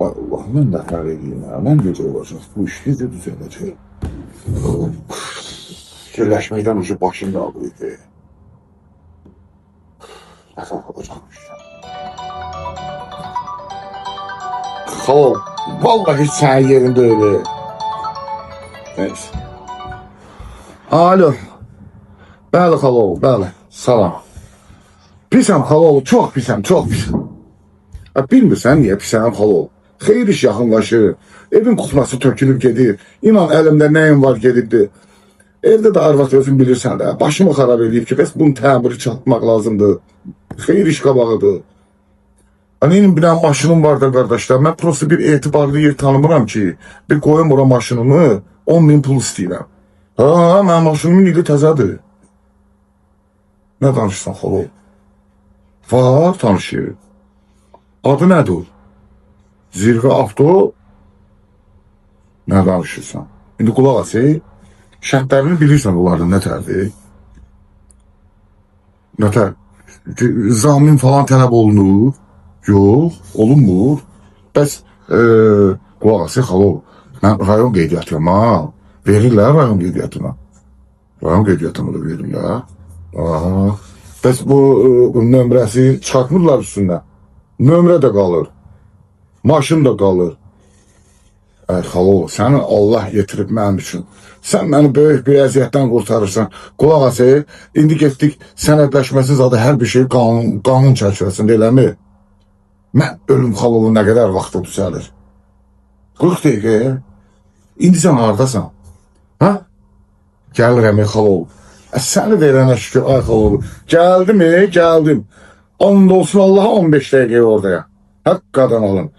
Allah, mən də hər edeyim. Mən necə olacaq? Bu iş necə düzələcək? Fikirləşməkdən ucu başım qalıydı. Nəsə olacaqmış. Xalov, vallahi heç sənin yerində öyle. Neyse. Alo. Bəli Xalov, bəli. Salam. Pisəm Xalov, çox pisəm, çox pisəm. Bilmirsən niyə pisəm Xalov? Xeyir iş yaxınlaşır. Evin kuxnası tökülüb gedir. İnan əlimdə nəyim var gedibdir. Evdə də arvad özün bilirsən də. Başımı xarab edib ki, bəs bunun təmiri çatmaq lazımdır. Xeyir iş qabağıdır. Annenin bir dənə maşınım var da qardaşlar. Mən prosto bir etibarlı yer tanımıram ki. Bir qoyum ora maşınımı 10.000 pul istəyirəm. Ha, mənim maşınımın ili təzədir. Nə danışsan Xalov? Var tanışır. Adı nədir? Zirvə Avto. Nə danışırsan? İndi qulaq as, şərtlərini bilirsən onların nətərdir? Nətər? Zamin falan tələb olunur? Yox, olunmur. Bəs, qulaq as, Xalov. Mən rayon qeydiyyatıyam, ha. Verirlər rayon qeydiyyatına. Rayon qeydiyyatına da verirlər. Aha. Bəs bu nömrəsi çıxartmırlar üstündə. Nömrə də qalır. Maşın da qalır. Xalov, səni Allah yetirib mənim üçün. Sən məni böyük bir əziyyətdən qurtarırsan. Qulaq as, indi getdik sənədləşməsiz adı hər bir şey qanun çərçivəsində, eləmi? Mən ölüm Xalovun nə qədər vaxtı düzəlir? 40 dəqiqəyə. İndi sən haradasan? Ha? Gəlirəm Xalov. Səni verənə şükür ay Xalov. Gəldim, gəldim. Onda olsun Allah'a 15 dəqiqəyə oradaya. Hakikaten alın.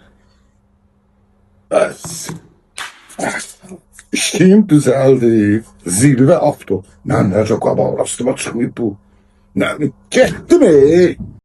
İşim düzeldi. Zirvə Avto. Mən necə qabaq rastıma çıxmayıb bu. Getdi mi?